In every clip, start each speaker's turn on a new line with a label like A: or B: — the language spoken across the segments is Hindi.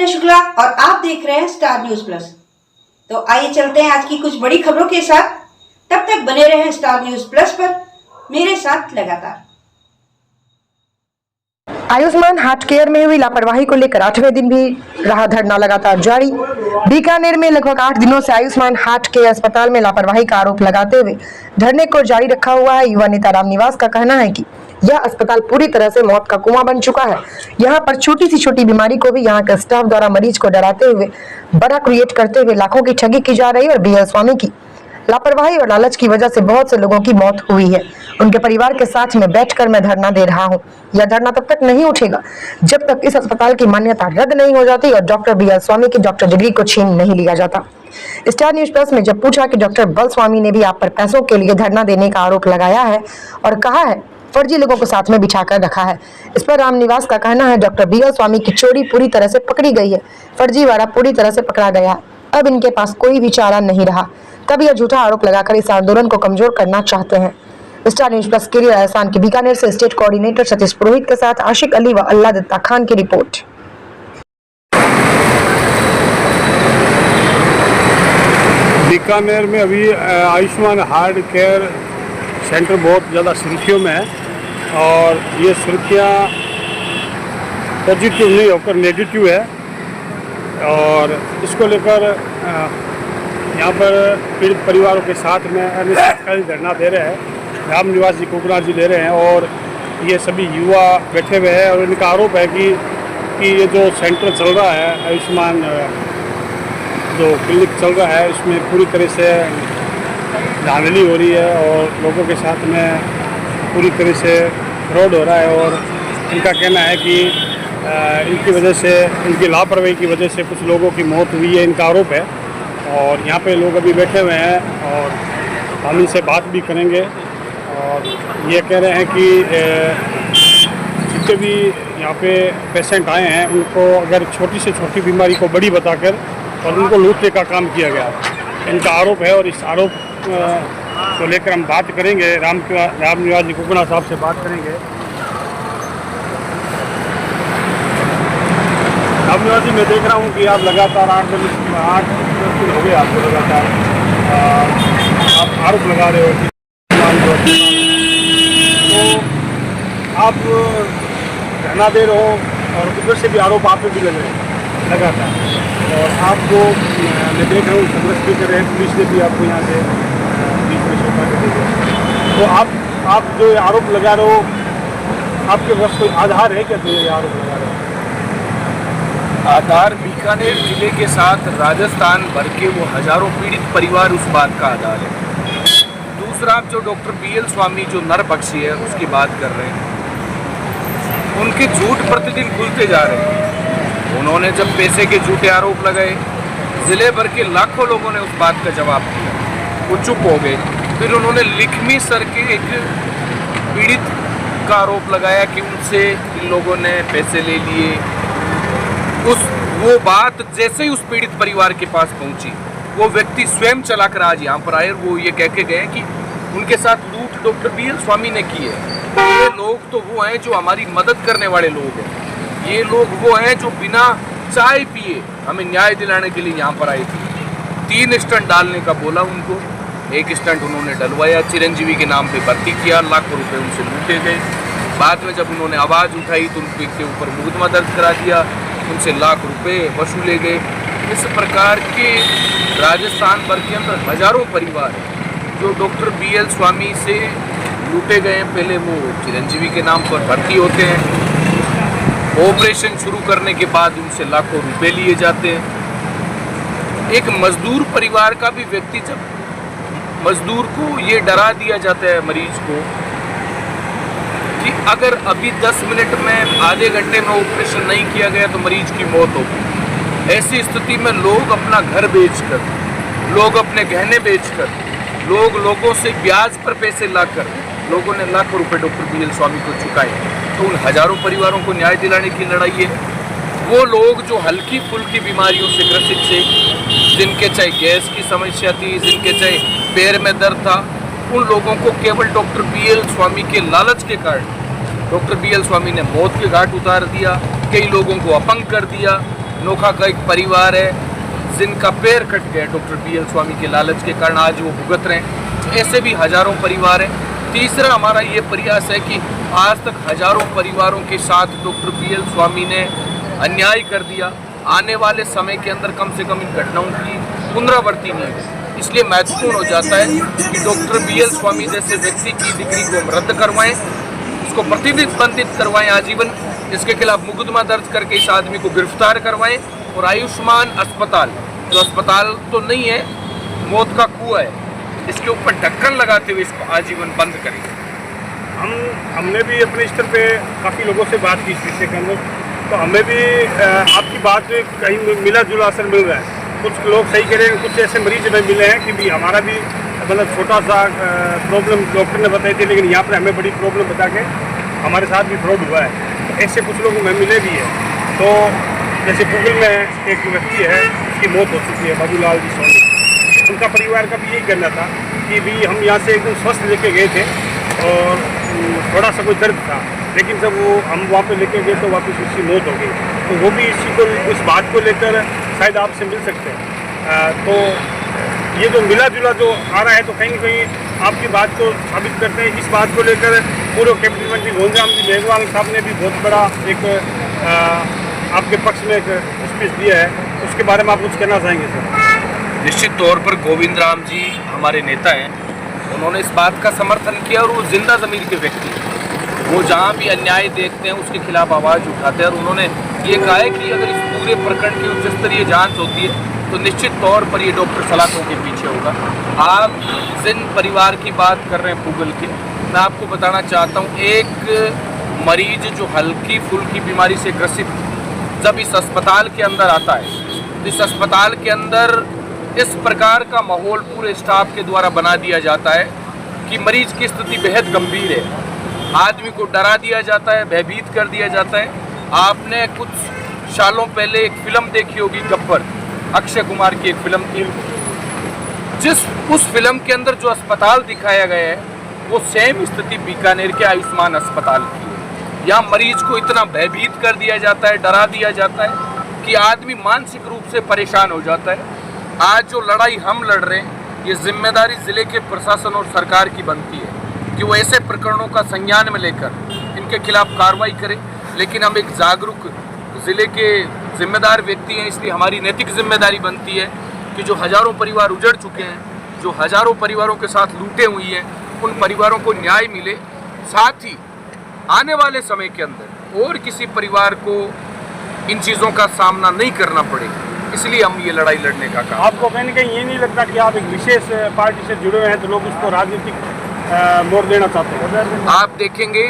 A: मीना शुक्ला और आप देख रहे हैं स्टार न्यूज प्लस। तो आइए चलते हैं आज की कुछ बड़ी खबरों के साथ। तब तक बने रहें स्टार न्यूज प्लस पर मेरे साथ लगातार।
B: आयुष्मान हार्ट केयर में हुई लापरवाही को लेकर 8वें दिन भी रहा धरना लगातार जारी। बीकानेर में लगभग 8 दिनों से आयुष्मान हार्ट केयर अस्पताल में लापरवाही का आरोप लगाते हुए धरने को जारी रखा हुआ है। युवा नेता रामनिवास का कहना है कि यह अस्पताल पूरी तरह से मौत का कुआं बन चुका है। यहाँ पर छोटी सी छोटी बीमारी को भी यहाँ के स्टाफ द्वारा मरीज को डराते हुए बड़ा क्रिएट करते हुए लाखों की ठगी की जा रही है और बीएल स्वामी की लापरवाही और लालच की वजह से बहुत से लोगों की मौत हुई है। उनके परिवार के साथ में बैठकर मैं धरना दे रहा हूं। यह धरना तब तक नहीं उठेगा जब तक इस अस्पताल की मान्यता रद्द नहीं हो जाती और डॉक्टर बीएल स्वामी की डॉक्टर डिग्री को छीन नहीं लिया जाता। स्टार न्यूज प्लस में जब पूछा कि डॉक्टर बल स्वामी ने भी आप पर पैसों के लिए धरना देने का आरोप लगाया है और कहा है फर्जी लोगों को साथ में बिठाकर रखा है, इस पर रामनिवास का कहना है डॉक्टर बीएल स्वामी की चोरी पूरी तरह से पकड़ी गई है, फर्जीवाड़ा पूरी तरह से पकड़ा गया, अब इनके पास कोई भी चारा नहीं रहा। तब यह झूठा आरोप लगाकर इस आंदोलन को कमजोर करना चाहते हैं। स्टार न्यूज प्लस के लिए राजस्थान के बीकानेर से स्टेट कोऑर्डिनेटर सतीश पुरोहित के साथ आशिक अली व अल्लाह दत्ता खान की रिपोर्ट।
C: बीकानेर में अभी आयुष्मान हार्ट केयर सेंटर बहुत ज़्यादा सुर्खियों में है और ये सुर्खियाँ पॉजिटिव नहीं होकर नेगेटिव है और इसको लेकर यहाँ पर पीड़ित परिवारों के साथ में अनिश्चितकालीन धरना दे रहे हैं। रामनिवास जी कुकना जी ले रहे हैं और ये सभी युवा बैठे हुए हैं और इनका आरोप है कि ये जो सेंटर चल रहा है आयुष्मान जो क्लिनिक चल रहा है इसमें पूरी तरह से धांधली हो रही है और लोगों के साथ में पूरी तरह से फ्रॉड हो रहा है और इनका कहना है कि इनकी वजह से इनकी लापरवाही की वजह से कुछ लोगों की मौत हुई है, इनका आरोप है। और यहाँ पे लोग अभी बैठे हुए हैं और हम इनसे बात भी करेंगे और ये कह रहे हैं कि जितने भी यहाँ पे पेशेंट आए हैं उनको अगर छोटी से छोटी बीमारी को बड़ी बताकर और उनको लूटने का काम किया गया, इनका आरोप है। और इस आरोप को लेकर हम बात करेंगे, रामनिवास जी कुकना साहब से बात करेंगे। रामनिवास जी, मैं देख रहा हूँ कि आप लगातार 8 दिन हो गए आपको लगातार आप आरोप लगा रहे हो कि तो आप धरना दे रहे हो और उधर से भी आरोप आप पे भी लग रहे हैं लगातार और आपको मैं देख रहा हूँ संघर्ष भी कर रहे हैं, पुलिस ने भी आपको यहाँ से बीच में सौंपा के दे दिया। तो आप जो आरोप लगा रहे हो आपके पास कोई आधार है क्या? तो ये आरोप लगा रहे हो
D: आधार बीकानेर जिले के साथ राजस्थान भर के वो हजारों पीड़ित परिवार उस बात का आधार है। दूसरा, आप जो डॉक्टर बीएल स्वामी जो नरभक्षी है उसकी बात कर रहे हैं, उनके झूठ प्रतिदिन खुलते जा रहे हैं। उन्होंने जब पैसे के झूठे आरोप लगाए, जिले भर के लाखों लोगों ने उस बात का जवाब दिया, वो चुप हो गए। फिर उन्होंने लिखमी सर के एक पीड़ित का आरोप लगाया कि उनसे इन लोगों ने पैसे ले लिए। वो बात जैसे ही उस पीड़ित परिवार के पास पहुंची, वो व्यक्ति स्वयं चलाकर आज यहाँ पर आए। वो ये कह के गए कि उनके साथ लूट डॉक्टर बीएल स्वामी ने की है। ये लोग तो वो हैं जो हमारी मदद करने वाले लोग हैं, ये लोग वो हैं जो बिना चाय पिए हमें न्याय दिलाने के लिए यहाँ पर आए थे। 3 स्टंट डालने का बोला उनको, 1 स्टंट उन्होंने डलवाया, चिरंजीवी के नाम पे भर्ती किया, लाखों रुपए उनसे लूटे गए। बाद में जब उन्होंने आवाज़ उठाई तो उनके ऊपर मुकदमा दर्ज करा दिया, उनसे लाख रुपए वसूले गए। इस प्रकार के राजस्थान भर के अंदर हजारों परिवार हैं जो डॉक्टर बीएल स्वामी से लूटे गए हैं। पहले वो चिरंजीवी के नाम पर भर्ती होते हैं, ऑपरेशन शुरू करने के बाद उनसे लाखों रुपए लिए जाते हैं। एक मजदूर परिवार का भी व्यक्ति, जब मजदूर को ये डरा दिया जाता है मरीज को कि अगर अभी 10 मिनट में आधे घंटे में ऑपरेशन नहीं किया गया तो मरीज की मौत होगी। ऐसी स्थिति में लोग अपना घर बेचकर, लोग अपने गहने बेचकर, लोगों से ब्याज पर पैसे लाकर लोगों ने लाखों रुपए डॉक्टर बीएल स्वामी को चुकाए। तो उन हजारों परिवारों को न्याय दिलाने की लड़ाई है। वो लोग जो हल्की फुल्की बीमारियों से ग्रसित थे, जिनके चाहे गैस की समस्या थी, जिनके चाहे पैर में दर्द था, उन लोगों को केवल डॉक्टर बीएल स्वामी के लालच के कारण डॉक्टर बीएल स्वामी ने मौत के घाट उतार दिया, कई लोगों को अपंग कर दिया, नोखा का एक परिवार है जिनका पैर कट गया डॉक्टर BL स्वामी के लालच के कारण, आज वो भुगत रहे हैं। तो ऐसे भी हजारों परिवार हैं। तीसरा हमारा ये प्रयास है कि आज तक हजारों परिवारों के साथ डॉक्टर BL स्वामी ने अन्याय कर दिया। आने वाले समय के अंदर कम से कम इन घटनाओं की पुनरावृत्ति नहीं हो, इसलिए महत्वपूर्ण हो जाता है कि डॉक्टर BL स्वामी जैसे व्यक्ति की डिग्री को हम रद्द करवाएं, उसको प्रतिबंधित करवाएं आजीवन, इसके खिलाफ मुकदमा दर्ज करके इस आदमी को गिरफ्तार करवाएं और आयुष्मान अस्पताल, जो अस्पताल तो नहीं है, मौत का कुआं है, इसके ऊपर ढक्कन लगाते हुए इसको आजीवन बंद करें।
C: हमने भी अपने स्तर पे काफ़ी लोगों से बात की इस विषय के अंदर, तो हमें भी आपकी बात कहीं मिला जुला असर मिल रहा है। कुछ लोग सही कह रहे हैं, कुछ ऐसे मरीज हमें मिले हैं कि भी हमारा भी मतलब छोटा सा प्रॉब्लम डॉक्टर ने बताई थी, लेकिन यहाँ पर हमें बड़ी प्रॉब्लम बता के हमारे साथ भी फ्रॉड हुआ है। तो ऐसे कुछ लोग हमें मिले भी है। तो जैसे गूगल में एक व्यक्ति है, उसकी मौत हो चुकी है, बाबूलाल जी सोनी। उनका परिवार का भी यही कहना था कि भी हम यहाँ से एकदम स्वस्थ लेके गए थे और थोड़ा सा कोई दर्द था, लेकिन जब वो हम वहाँ पे लेके गए तो वापस उसकी मौत हो गई। तो वो भी इसी को, इस बात को लेकर शायद आपसे मिल सकते हैं। तो ये जो मिला जुला जो आ रहा है, तो कहीं ना कहीं आपकी बात को साबित करते हैं। इस बात को लेकर पूर्व कैबिनेट मंत्री गोविंद जी मेघवाल साहब ने भी बहुत बड़ा एक आपके पक्ष में एक स्पीच दिया है, उसके बारे में आप कुछ कहना चाहेंगे सर?
D: निश्चित तौर पर गोविंद राम जी हमारे नेता हैं, उन्होंने इस बात का समर्थन किया और वो जिंदा ज़मीर के व्यक्ति हैं। वो जहाँ भी अन्याय देखते हैं उसके खिलाफ आवाज़ उठाते हैं और उन्होंने ये कहा है कि अगर इस पूरे प्रकरण की उच्च स्तरीय जाँच होती है तो निश्चित तौर पर ये डॉक्टर सलाखों के पीछे होगा। आप जिन परिवार की बात कर रहे हैं पूगल के, मैं आपको बताना चाहता हूँ, एक मरीज जो हल्की फुल्की बीमारी से ग्रसित जब इस अस्पताल के अंदर आता है, तो इस अस्पताल के अंदर इस प्रकार का माहौल पूरे स्टाफ के द्वारा बना दिया जाता है कि मरीज की स्थिति बेहद गंभीर है। आदमी को डरा दिया जाता है, भयभीत कर दिया जाता है। आपने कुछ सालों पहले एक फिल्म देखी होगी, गब्बर, अक्षय कुमार की एक फिल्म थी। उस फिल्म के अंदर जो अस्पताल दिखाया गया है वो सेम स्थिति बीकानेर के आयुष्मान अस्पताल की है। यहाँ मरीज को इतना भयभीत कर दिया जाता है, डरा दिया जाता है कि आदमी मानसिक रूप से परेशान हो जाता है। आज जो लड़ाई हम लड़ रहे हैं, ये जिम्मेदारी ज़िले के प्रशासन और सरकार की बनती है कि वो ऐसे प्रकरणों का संज्ञान में लेकर इनके खिलाफ कार्रवाई करें। लेकिन हम एक जागरूक ज़िले के जिम्मेदार व्यक्ति हैं, इसलिए हमारी नैतिक जिम्मेदारी बनती है कि जो हज़ारों परिवार उजड़ चुके हैं, जो हज़ारों परिवारों के साथ लूटें हुई हैं, उन परिवारों को न्याय मिले। साथ ही आने वाले समय के अंदर और किसी परिवार को इन चीज़ों का सामना नहीं करना पड़े, इसलिए हम ये लड़ाई लड़ने का काम।
C: आपको कहीं ना कहीं ये नहीं लगता कि आप एक विशेष पार्टी से जुड़े हुए हैं तो लोग उसको राजनीतिक मोड़ देना चाहते हैं?
D: आप देखेंगे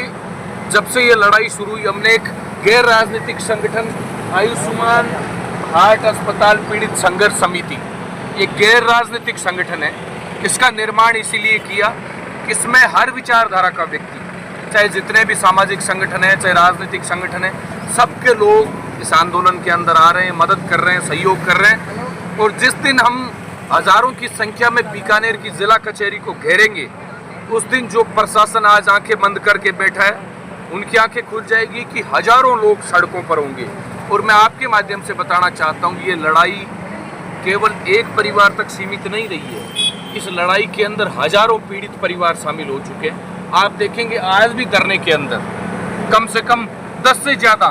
D: जब से ये लड़ाई शुरू हुई, हमने एक गैर राजनीतिक संगठन आयुष्मान हार्ट अस्पताल पीड़ित संघर्ष समिति, एक गैर राजनीतिक संगठन है, इसका निर्माण इसीलिए किया कि इसमें हर विचारधारा का व्यक्ति, चाहे जितने भी सामाजिक संगठन हैं, चाहे राजनीतिक संगठन हैं, सबके लोग इस आंदोलन के अंदर आ रहे हैं, मदद कर रहे हैं, सहयोग कर रहे हैं। और जिस दिन हम हज़ारों की संख्या में बीकानेर की जिला कचहरी को घेरेंगे, उस दिन जो प्रशासन आज आंखें बंद करके बैठा है, उनकी आंखें खुल जाएगी कि हज़ारों लोग सड़कों पर होंगे। और मैं आपके माध्यम से बताना चाहता हूँ, ये लड़ाई केवल एक परिवार तक सीमित नहीं रही है। इस लड़ाई के अंदर हज़ारों पीड़ित परिवार शामिल हो चुके हैं। आप देखेंगे आज भी धरने के अंदर कम से कम 10 से ज़्यादा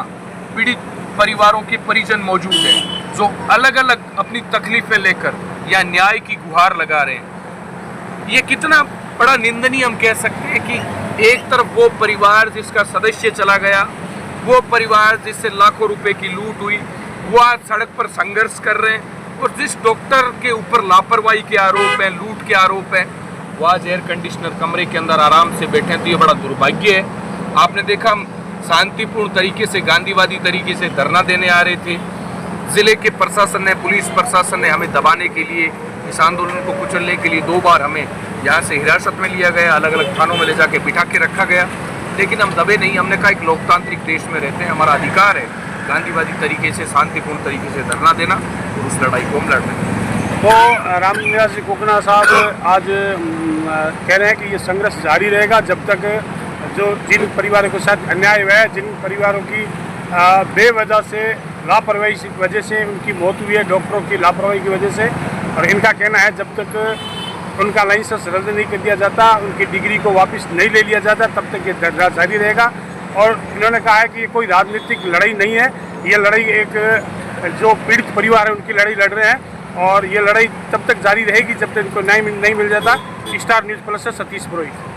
D: पीड़ित परिवारों के परिजन मौजूद हैं, जो अलग अलग अपनी तकलीफें लेकर या न्याय की गुहार लगा रहे हैं। ये कितना बड़ा निंदनीय हम कह सकते हैं कि एक तरफ वो परिवार जिसका सदस्य चला गया, वो परिवार जिससे लाखों रुपए की लूट हुई, वो आज सड़क पर संघर्ष कर रहे हैं। और जिस डॉक्टर के ऊपर लापरवाही के आरोप हैं, लूट के आरोप हैं, वो आज एयर कंडीशनर कमरे के अंदर आराम से बैठे हैं। तो ये बड़ा दुर्भाग्य है। आपने देखा, हम शांतिपूर्ण तरीके से, गांधीवादी तरीके से धरना देने आ रहे थे। ज़िले के प्रशासन ने, पुलिस प्रशासन ने हमें दबाने के लिए, इस आंदोलन को कुचलने के लिए 2 बार हमें यहाँ से हिरासत में लिया गया, अलग अलग थानों में ले जाके बिठा के रखा गया। लेकिन हम दबे नहीं। हमने कहा एक लोकतांत्रिक देश में रहते हैं, हमारा अधिकार है गांधीवादी तरीके से, शांतिपूर्ण तरीके से धरना देना, और उस लड़ाई को हम लड़ रहे हैं।
C: तो रामनिवास जी कोकना साहब आज कह रहे हैं कि ये संघर्ष जारी रहेगा जब तक जो जिन परिवारों के साथ अन्याय हुआ है, जिन परिवारों की बेवजह से लापरवाही की वजह से उनकी मौत हुई है, डॉक्टरों की लापरवाही की वजह से। और इनका कहना है जब तक उनका लाइसेंस रद्द नहीं कर दिया जाता, उनकी डिग्री को वापस नहीं ले लिया जाता, तब तक ये धरना जारी रहेगा। और इन्होंने कहा है कि ये कोई राजनीतिक लड़ाई नहीं है, ये लड़ाई एक जो पीड़ित परिवार है उनकी लड़ाई लड़ रहे हैं और ये लड़ाई तब तक जारी रहेगी जब तक इनको न्याय नहीं मिल जाता। स्टार न्यूज़ प्लस से सतीश पुरोहित।